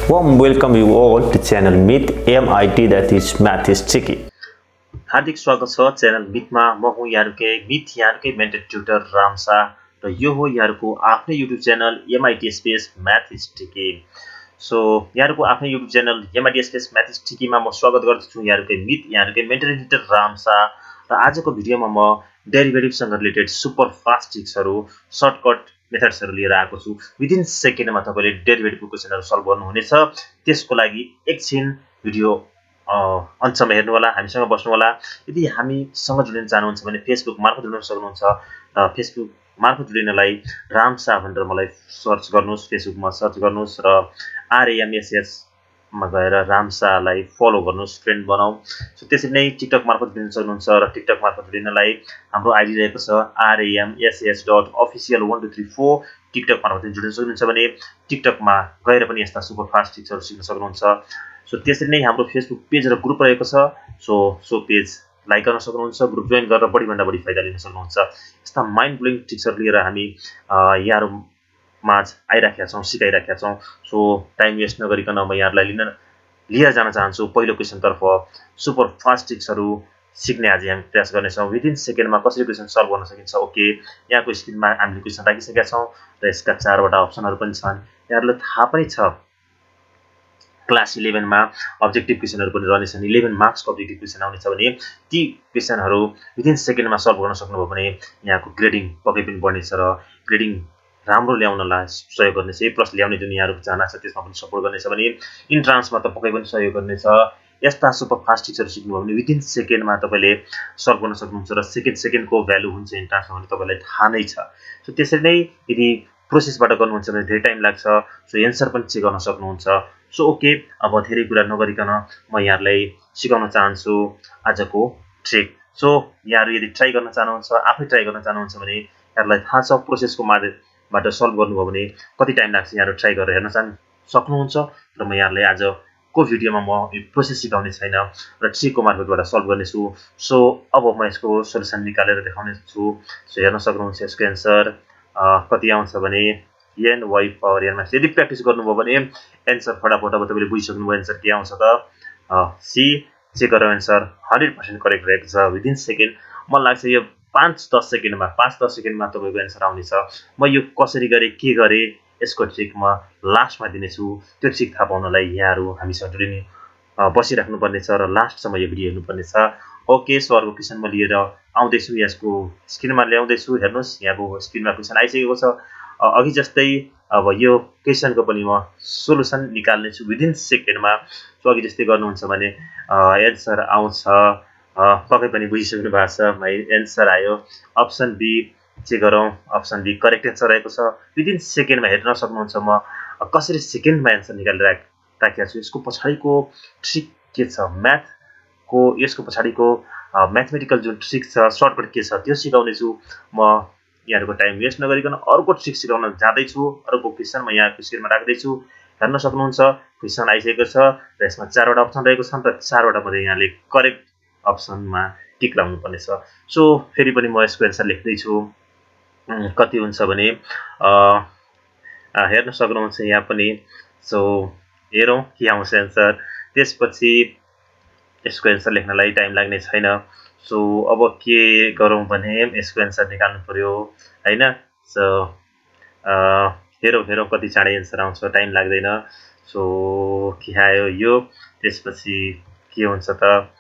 Warm welcome you all to channel Meet MIT, that is Math is Tricky. हार्दिक स्वागत छ channel मिटमा। म हुँ यहाँहरुकै मिट यहाँहरुकै मेन्टर ट्युटर रामसा र यो हो यहाँहरुको आफ्नै YouTube channel MIT space math is tricky. So यहाँहरुको आफ्नै YouTube channel MIT space math is ट्रिकीमा म स्वागत गर्दछु यहाँहरुकै मिट यहाँहरुकै मेन्टर ट्युटर रामसा। र आजको भिडियोमा म डेरिभेटिभसँग रिलेटेड सुपर फास्ट ट्रिक्सहरु सर्टकट मेथड्सहरु लिएर आएको छु। विदिन सेकेन्डमा तपाईले डेरिभेटिभको क्वेशनहरु सल्भ गर्नुहुनेछ। त्यसको लागि एकछिन भिडियो अन्तसम्म हेर्नु होला, हामीसँग बस्नु होला। यदि हामीसँग जुडिन चाहनुहुन्छ भने फेसबुक मार्फत जुड्न सक्नुहुन्छ। र फेसबुक मार्फत जुडिनलाई रामसा भनेर मलाई सर्च गर्नुस्, फेसबुकमा सर्च गर्नुस् र RAMSS मा गएर रामसालाई फलो गर्नुस्, फ्रेन्ड बनाऊ। सो त्यसरी नै टिकटक मार्फत जुडिन सक्नुहुन्छ र टिकटक मार्फत जुडिनलाई हाम्रो आईडी रहेको छ RAMSS.official1234। टिकटक मार्फत जुडिन सक्नुहुन्छ भने टिकटकमा गएर पनि यस्ता सुपर फास्ट टिप्सहरु सिक्न सक्नुहुन्छ। सो त्यसरी नै हाम्रो फेसबुक पेज र ग्रुप रहेको छ। सो पेज लाइक गर्न सक्नुहुन्छ, ग्रुप जोइन गरेर बढी भन्दा बढी फाइदा लिन सक्नुहुन्छ। यस्ता माइन्ड ब्लोइङ टिप्सहरु लिएर हामी यहाँहरु माझ आइराखेका छौं, सिकाइराखेका छौं। सो टाइम वेस्ट नगरिकन म यहाँहरुलाई लिएर जान चाहन्छु पहिलो क्वेशन तर्फ। सुपर फास्ट टिप्सहरु सिक्ने आज हामी प्रयास गर्ने छौं। विदिन सेकेन्डमा कसरी क्वेशन सल्भ गर्न सकिन्छ। ओके, यहाँको स्क्रिनमा हामीले क्वेशन राखिसकेका छौं र यसका चारवटा अप्सनहरु पनि छन्। यहाँहरुलाई थाहा पनि छ क्लास 11 मा अब्जेक्टिभ क्वेशनहरु पनि रहनेछन्। 11 मार्क्सको अब्जेक्टिभ क्वेशन आउनेछ भने ती क्वेशनहरु विदिन सेकेन्डमा सल्भ गर्न सक्नुभयो भने यहाँको ग्रेडिङ पक्कै पनि बढ्नेछ र ग्रेडिङ राम्रो ल्याउनलाई सहयोग गर्नेछ। ए प्लस ल्याउने जुन यहाँहरुको चाहना छ त्यसमा पनि सपोर्ट गर्नेछ भने इन्ट्रान्समा त पक्कै पनि सहयोग गर्नेछ। यस्ता सुपर फास्ट टिप्सहरु सिक्नुभयो भने विदिन सेकेन्डमा तपाईले सल्भ गर्न सक्नुहुन्छ र सेकेन्डको भ्यालु हुन्छ इन्ट्रान्समा भने तपाईलाई थाहा नै छ। सो त्यसरी नै यदि प्रोसेसबाट गर्नुहुन्छ भने धेरै टाइम लाग्छ। सो एन्सर पनि चेक गर्न सक्नुहुन्छ। सो ओके, अब धेरै कुरा नगरिकन म यहाँहरुलाई सिकाउन चाहन्छु आजको ट्रिक। सो यहाँहरु यदि ट्राई गर्न चाहनुहुन्छ, आफै ट्राई गर्न चाहनुहुन्छ भने यहाँहरुलाई थाहा छ प्रोसेसको माध्यमबाट सल्भ गर्नुभयो भने कति टाइम लाग्छ। यहाँहरु ट्राई गरेर हेर्न सक्नुहुन्छ र म यहाँहरुलाई आजको भिडियोमा म यो प्रोसेस सिकाउने छैन र ट्रिकको मार्फतबाट सल्भ गर्नेछु। सो अब म यसको सोलुसन निकालेर देखाउने छु। सो हेर्न सक्नुहुन्छ यसको एन्सर कति आउँछ भने ny पावर n मा। यदि प्र्याक्टिस गर्नुभयो भने एन्सर फटाफट अब तपाईले बुझिसक्नुभयो एन्सर के आउँछ त। सी चेक गरेर एन्सर 100% करेक्ट रहेको छ। विदिन सेकेन्ड मलाई लाग्छ यो 5-10 सेकेन्डमा तपाईको एन्सर आउनेछ। म यो कसरी गरे के गरे यसको ट्रिक म लास्टमा दिनेछु। त्यो ट्रिक थाहा पाउनलाई यहाँहरु हामीसँग जुडिनु बसिराख्नु पर्ने छ र लास्टसम्म यो भिडियो हेर्नु पर्ने छ। ओके, सो अर्को क्वेशन म लिएर आउँदै छु। यसको स्क्रिनमा ल्याउँदै छु। हेर्नुस् यहाँको स्क्रिनमा क्वेशन आइसकेको छ। अघि जस्तै अब यो क्वेशनको पनि म सोलुसन निकाल्ने छु विदिन सेकेन्डमा। सो अघि जस्तै गर्नुहुन्छ भने एन्सर आउँछ। पक्कै पनि बुझिसक्नु भएको छ। भाइ एन्सर आयो अप्सन बी। चेक गरौँ, अप्सन बी करेक्ट एन्सर रहेको छ। विदिन सेकेन्डमा हेर्न सक्नुहुन्छ म कसरी सेकेन्डमा एन्सर निकालेर राखेको छु। यसको पछाडिको ट्रिक के छ, म्याथको यसको पछाडिको म्याथमेटिकल जुन ट्रिक छ, सर्टकट के छ त्यो सिकाउने छु। म यहाँहरुको टाइम वेस्ट नगरिकन अर्को ट्रिक सिकाउन जाँदै छु। अर्को क्वेशन म यहाँको स्क्रिनमा राख्दै छु। हेर्न सक्नुहुन्छ क्वेशन आइसकेको छ र यसमा चारवटा अप्सन रहेको छन् र चारवटा मध्ये यहाँले करेक्ट अप्सनमा टिक लाउनु पर्ने छ। सो फेरि पनि म यसको एन्सर लेख्दै छु। कति हुन्छ भने हेर्न सक्नुहुन्छ यहाँ पनि। सो हेरौँ के आउँछ एन्सर। त्यसपछि यसको एन्सर लेख्नलाई टाइम लाग्ने छैन। सो अब के गरौँ भने यसको एन्सर निकाल्नु पर्यो हैन। सो हेरौँ कति चाँडै एन्सर आउँछ, टाइम लाग्दैन। सो के आयो यो, त्यसपछि के हुन्छ त।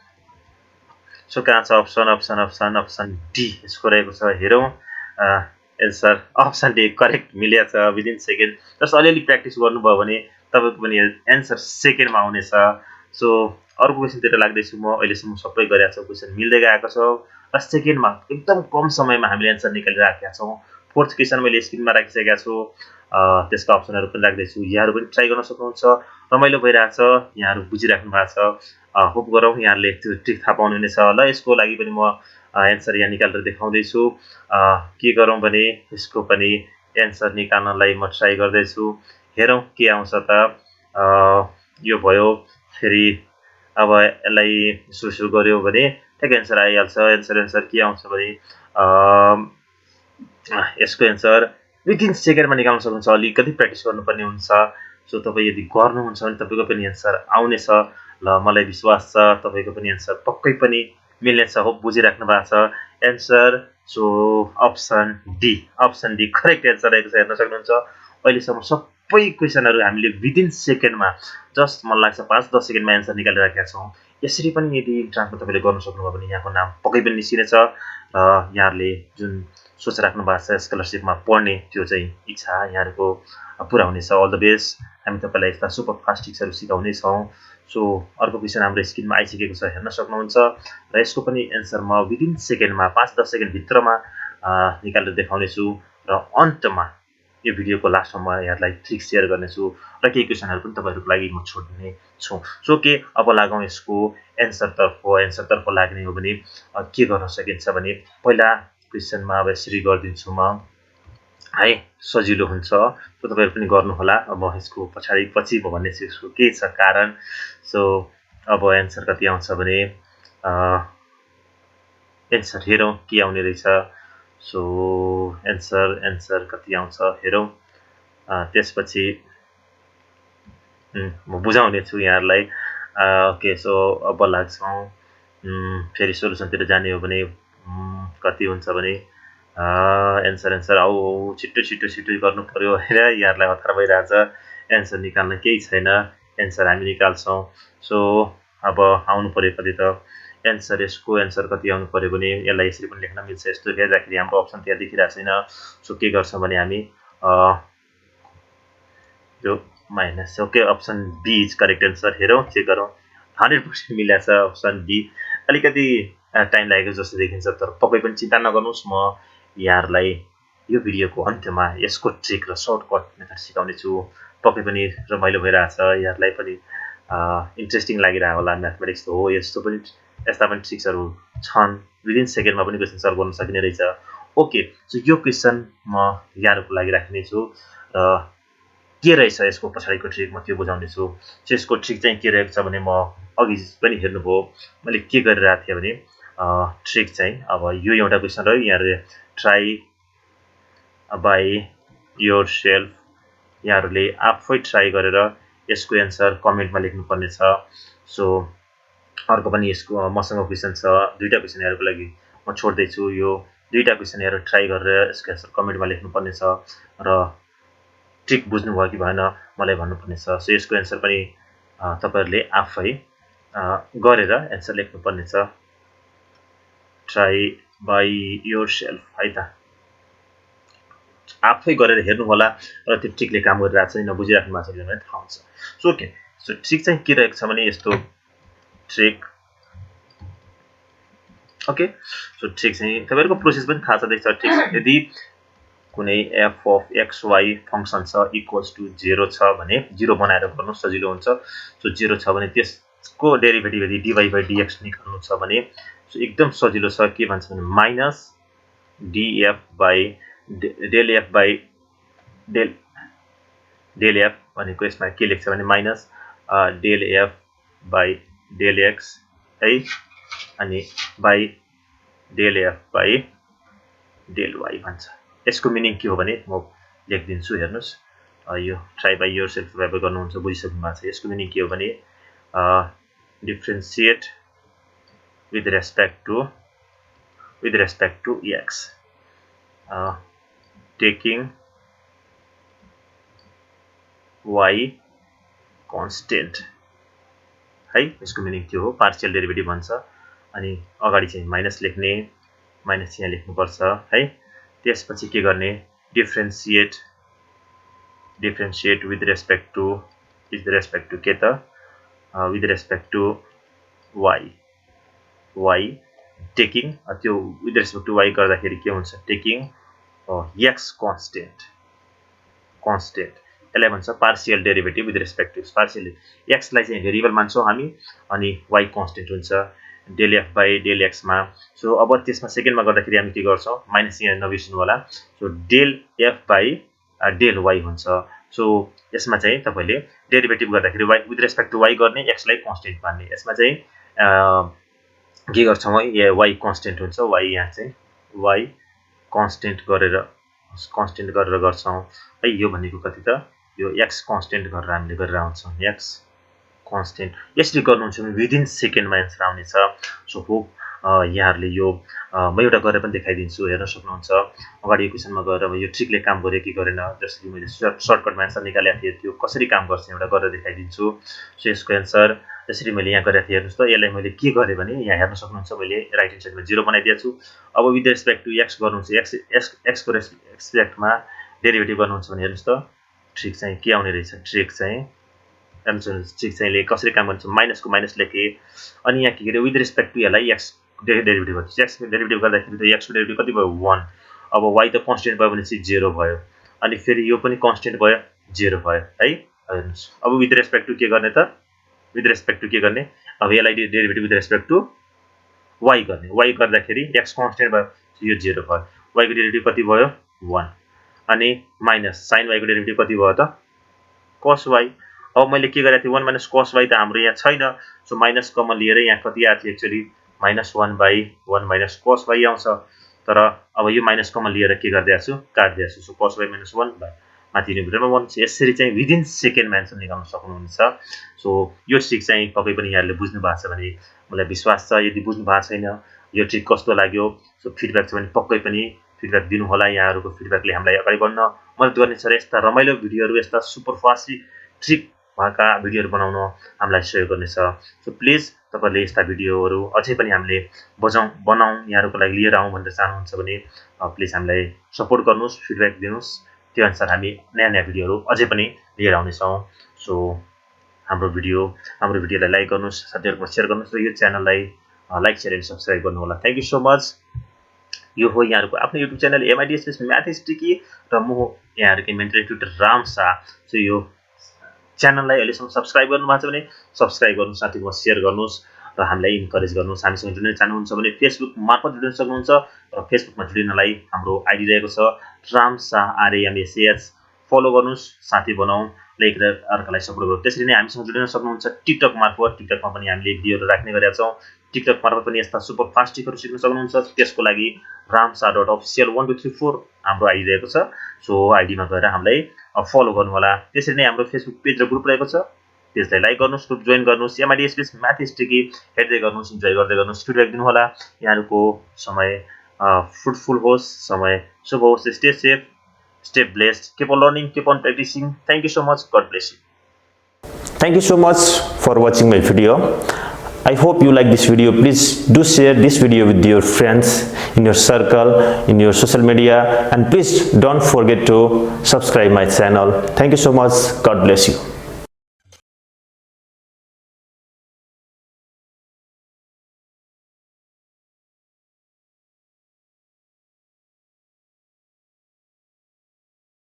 सो कहाँ छ अप्सन डी यसको रहेको छ। हेरौँ एन्सर अप्सन डी करेक्ट मिलेको छ विदिन सेकेन्ड। जस्ट अलिअलि प्र्याक्टिस गर्नुभयो भने तपाईको पनि एन्सर सेकेन्डमा आउनेछ। सो अर्को क्वेशनतिर लाग्दैछु म। अहिलेसम्म सबै गरेका छौँ, क्वेशन मिल्दै गएको छ र सेकेन्डमा एकदम कम समयमा हामीले एन्सर निकालिराखेका छौँ। फोर्थ क्वेशन मैले स्क्रिनमा राखिसकेका छु। त्यसका अप्सनहरु पनि राख्दैछु। यहाँहरु पनि ट्राई गर्न सक्नुहुन्छ। रमाइलो भइरहेछ, यहाँहरु बुझिराख्नु भएको छ। होप गरौँ यहाँहरुले त्यो ट्रिक थाहा पाउनु हुनेछ। ल यसको लागि पनि म एन्सर यहाँ निकालेर देखाउँदै छु। के गरौँ भने यसको पनि एन्सर निकाल्नलाई म ट्राई गर्दै छु। हेरौँ के आउँछ त। यो भयो। फेरि अब यसलाई सुरु गर्यो भने ठ्याक्क एन्सर आइहाल्छ। एन्सर के आउँछ भने यसको एन्सर विदिन सेकेन्डमा निकाल्न सक्नुहुन्छ। अलिकति प्र्याक्टिस गर्नुपर्ने हुन्छ। सो तपाईँ यदि गर्नुहुन्छ भने तपाईँको पनि एन्सर आउनेछ ल मलाई विश्वास छ तपाईँको पनि एन्सर पक्कै पनि मिल्नेछ हो बुझिराख्नु भएको छ answer so option D correct answer रहेको छ हेर्न सक्नुहुन्छ अहिलेसम्म सबै क्वेसनहरू हामीले विदिन सेकेन्डमा जस्ट मलाई लाग्छ 5-10 सेकेन्डमा एन्सर निकालिराखेका छौँ यसरी पनि यदि इन्ट्रान्समा तपाईँले गर्न सक्नुभयो भने यहाँको नाम पक्कै पनि निस्किनेछ र यहाँहरूले जुन सोचिराख्नु भएको छ स्कलरसिपमा पढ्ने त्यो चाहिँ इच्छा यहाँहरूको पुरा हुनेछ अल द बेस्ट हामी तपाईँलाई यस्ता सुपर फास्ट टिप्सहरू सिकाउनेछौँ सो अर्को क्वेसन हाम्रो स्क्रिनमा आइसकेको छ हेर्न सक्नुहुन्छ र यसको पनि एन्सर म विदिन सेकेन्डमा 5-10 सेकेन्डभित्रमा निकालेर देखाउनेछु र अन्तमा यो भिडियोको लास्टमा म यहाँलाई ट्रिक सेयर गर्नेछु र केही क्वेसनहरू पनि तपाईँहरूको लागि म छोड्ने छु सो के अब लागौँ यसको एन्सरतर्फ लाग्ने हो भने के गर्न सकिन्छ भने पहिला क्वेसनमा अब यसरी गरिदिन्छु म है सजिलो हुन्छ सो तपाईँहरू पनि गर्नुहोला अब यसको पछि म भन्नेछु यसको के छ कारण सो अब एन्सर कति आउँछ भने एन्सर हेरौँ के आउने रहेछ सो एन्सर कति आउँछ हेरौँ त्यसपछि म बुझाउने छु यहाँहरूलाई ओके सो अब लाग्छौँ फेरि सोलुसनतिर जाने हो भने कति हुन्छ भने एन्सर आऊ छिटो गर्नु पर्यो होइन यहाँहरूलाई हतार भइरहेछ एन्सर निकाल्न केही छैन एन्सर हामी निकाल्छौँ सो अब आउनु पर्यो कति त यसको एन्सर कति आउनु पर्यो भने यसलाई यसरी पनि लेख्न मिल्छ यस्तो हेर्दाखेरि हाम्रो अप्सन त्यहाँ देखिरहेको छैन सो के गर्छौँ भने हामी यो minus okay option B is correct answer हेरौँ चेक गरौँ 100% मिलेको छ अप्सन बी अलिकति टाइम लागेको जस्तो देखिन्छ तर पक्कै पनि चिन्ता नगर्नुहोस् म यहाँहरूलाई यो भिडियोको अन्त्यमा यसको ट्रिक र सर्टकट मेथड सिकाउने छु पक्कै पनि रमाइलो भइरहेछ यहाँहरूलाई पनि इन्ट्रेस्टिङ लागिरहेको होला म्याथमेटिक्स त हो यस्ता पनि ट्रिक्सहरू छन् विदिन सेकेन्डमा पनि क्वेसन सल्भ गर्न सकिने रहेछ ओके सो यो क्वेसन म यहाँहरूको लागि राख्ने छु र के रहेछ यसको पछाडिको ट्रिक म त्यो बुझाउने छु सो यसको ट्रिक चाहिँ के रहेको छ भने म अघि पनि हेर्नुभयो मैले के गरिरहेको थिएँ भने ट्रिक चाहिँ अब यो एउटा क्वेसन रह्यो यहाँहरूले ट्राई बाई योर सेल्फ यहाँहरूले आफै ट्राई गरेर यसको एन्सर कमेन्टमा लेख्नुपर्ने छ सो अर्को पनि यसको मसँग क्वेसन छ दुईवटा क्वेसन यहाँहरूको लागि म छोड्दैछु यो दुईवटा क्वेसन यहाँहरू ट्राई गरेर यसको एन्सर कमेन्टमा लेख्नुपर्ने छ र ट्रिक बुझ्नुभयो कि भएन मलाई भन्नुपर्ने छ सो यसको एन्सर पनि तपाईँहरूले आफै गरेर एन्सर लेख्नुपर्ने छ ट्राई बाई योर सेल्फ है त आफै गरेर हेर्नु होला र त्यो ट्रिकले काम गरिरहेको छ नबुझिराख्नु भएको छ भने थाहा हुन्छ सो ओके सो ट्रिक चाहिँ के रहेको छ भने यस्तो ट्रिक ओके सो ट्रिक चाहिँ तपाईँहरूको प्रोसेस पनि थाहा छँदैछ ट्रिक यदि कुनै f of x y function छ इक्वल्स टु 0 छ भने 0 बनाएर गर्नु सजिलो हुन्छ सो 0 छ भने त्यसको डेरिभेटिभ यदि डिवाई बाई डिएक्स निकाल्नु छ भने सो एकदम सजिलो छ के भन्छ भने minus dF by del f by del f भनेको यसमा के लेख्छ भने minus del f by del x है अनि by del f by del y भन्छ यसको मिनिङ के हो भने म लेखिदिन्छु हेर्नुहोस् यो ट्राई बाई योर सेल्फ तपाईँ गर्नुहुन्छ बुझिसक्नु भएको छ यसको मिनिङ के हो भने differentiate with respect to x taking y constant है यसको मिनिङ त्यो हो पार्शियल डेरिभेटिभ भन्छ अनि अगाडि चाहिँ माइनस लेख्ने माइनस यहाँ लेख्नुपर्छ है त्यसपछि के गर्ने डिफ्रेन्सिएट with respect to के त with respect to y taking त्यो with respect to y गर्दाखेरि के हुन्छ टेकिङ x constant यसलाई भन्छ partial derivative with respect to partial x लाई चाहिँ भेरिएबल मान्छौँ हामी अनि y कन्स्टेन्ट हुन्छ डेल एफ बाई डेल एक्समा सो अब त्यसमा सेकेन्डमा गर्दाखेरि हामी के गर्छौँ माइनस यहाँ नबिर्सिनु होला so del f by del y हुन्छ सो यसमा चाहिँ तपाईँले डेरिभेटिभ गर्दाखेरि y with respect to y गर्ने एक्सलाई कन्स्टेन्ट मान्ने यसमा चाहिँ के गर्छौँ है वाई कन्स्टेन्ट हुन्छ वाई यहाँ चाहिँ वाई कन्स्टेन्ट गरेर गर्छौँ है यो भनेको कति त यो x कन्स्टेन्ट गरेर हामीले गरेर आउँछौँ x कन्स्टेन्ट यसरी गर्नुहुन्छ भने विदिन सेकेन्डमा एन्सर आउनेछ सो होप यहाँहरूले यो म एउटा गरेर पनि देखाइदिन्छु हेर्न सक्नुहुन्छ अगाडि यो क्वेसनमा गएर यो ट्रिकले काम गर्यो कि गरेन जसरी मैले सर्टकटमा एन्सर निकालेको थिएँ त्यो कसरी काम गर्छ एउटा गरेर देखाइदिन्छु सो यसको एन्सर जसरी मैले यहाँ गरेको थिएँ हेर्नुहोस् त यसलाई मैले के गरेँ भने यहाँ हेर्न सक्नुहुन्छ मैले राइट ह्यान्ड साइडमा 0 बनाइदिएको छु अब विथ रेस्पेक्ट टु x गर्नुहुन्छ x को रेस्पेक्टमा डेरिभेटिभ गर्नुहुन्छ भने हेर्नुहोस् त ट्रिक चाहिँ के आउने रहेछ ट्रिक चाहिँ कसरी काम गर्छ माइनसको माइनस लेखेँ अनि यहाँ के गरे विथ रेस्पेक्ट टु यसलाई x डेरिभेटिभ गर्छ x डेरिभेटिभ गर्दाखेरि त x को डेरिभेटिभ कति भयो 1 अब y त कन्स्टेन्ट भयो भने चाहिँ 0 भयो अनि फेरि यो पनि कन्स्टेन्ट भयो 0 भयो है हेर्नुस् अब विथ रेस्पेक्ट टु के गर्ने त विथ रेस्पेक्ट टु के गर्ने अब यसलाई derivative with respect to y गर्ने y गर्दाखेरि x कन्स्टेन्ट भयो यो 0 भयो y को डेरिभेटिभ कति भयो 1 अनि माइनस sin y को डेरिभेटिभ कति भयो त cos y अब मैले के गरेको थिएँ 1 माइनस cos y त हाम्रो यहाँ छैन सो माइनस कमन लिएर यहाँ कति आएको थियो एक्चुअली -1/1 माइनस cos y आउँछ तर अब यो माइनस कमन लिएर के गरिदिएको छु काटिदिएको छु सो cos y - 1 माथि न्युमरेटरमा 1 यसरी चाहिँ विदिन सेकेन्डमा एन्सर निकाल्न सक्नुहुन्छ सो यो ट्रिक चाहिँ पक्कै पनि यहाँहरूले बुझ्नु भएको छ भने मलाई विश्वास छ यदि बुझ्नु भएको छैन यो ट्रिक कस्तो लाग्यो सो फिडब्याक छ भने पक्कै पनि फिडब्याक दिनु होला यहाँहरूको फिडब्याकले हामीलाई अगाडि बढ्न मद्दत गर्नेछ र यस्ता रमाइलो भिडियोहरू यस्ता सुपर फास्ट ट्रिक भएका भिडियोहरू बनाउन हामीलाई सहयोग गर्नेछ सो प्लिज तपाईहरुले यस्ता भिडियोहरू अझै पनि हामीले बनाउँ यहाँहरूको लागि लिएर आउँ भनेर चाहनुहुन्छ भने प्लिज हामीलाई सपोर्ट गर्नुहोस् फिडब्याक दिनुहोस् त्यो अनुसार हामी नयाँ नयाँ भिडियोहरू अझै पनि लिएर आउनेछौँ सो हाम्रो भिडियोलाई लाइक गर्नुहोस् साथीहरुमा शेयर गर्नुहोस् र यो च्यानललाई लाइक शेयर एन्ड सब्स्क्राइब गर्नु होला थ्यांक यू सो मच यो हो यहाँहरूको आफ्नो YouTube channel MIT space math's tricky र म यहाँहरूको mentor tutor Ram Shah so यो च्यानललाई अहिलेसम्म सब्स्क्राइब गर्नु भएको छ भने सब्स्क्राइब गर्नुहोस् साथीहरुमा शेयर गर्नुहोस् र हामीलाई इन्करेज गर्नुहोस् हामीसँग जोडिन चाहनुहुन्छ भने फेसबुक मार्फत जोडिन सक्नुहुन्छ र फेसबुकमा जोडिनलाई हाम्रो आइडी रहेको छ राम शाह RAMSAH फलो गर्नुहोस् साथी बनाऊ लाइक र अर्कालाई सपोर्ट गर्नु त्यसरी नै हामीसँग जोडिन सक्नुहुन्छ टिकटक मार्फत टिकटकमा पनि हामीले भिडियोहरू राख्ने गरेका छौं टिकटक मार्फत पनि यस्ता सुपर फास्ट ट्रिकहरू सिक्न सक्नुहुन्छ त्यसको लागि ramsha.official1234 हाम्रो आइडी रहेको छ सो आइडीमा गएर हामीलाई फलो गर्नु होला त्यसरी नै हाम्रो फेसबुक पेज र ग्रुप रहेको छ त्यसलाई लाइक गर्नुहोस् ग्रुप जोइन गर्नुहोस् MIT स्पेस म्याथस्टिकी हेर्दै गर्नुहोस् इन्जोय गर्दै गर्नुहोस् फिडब्याक दिनु होला यहाँहरुको समय फ्रुटफुल होस् समय शुभ होस् stay safe stay blessed keep on learning keep on practicing thank you so much god bless you Thank you so much for watching my video. I hope you like this video. Please do share this video with your friends in your circle, in your social media, and please don't forget to subscribe my channel. Thank you so much. God bless you.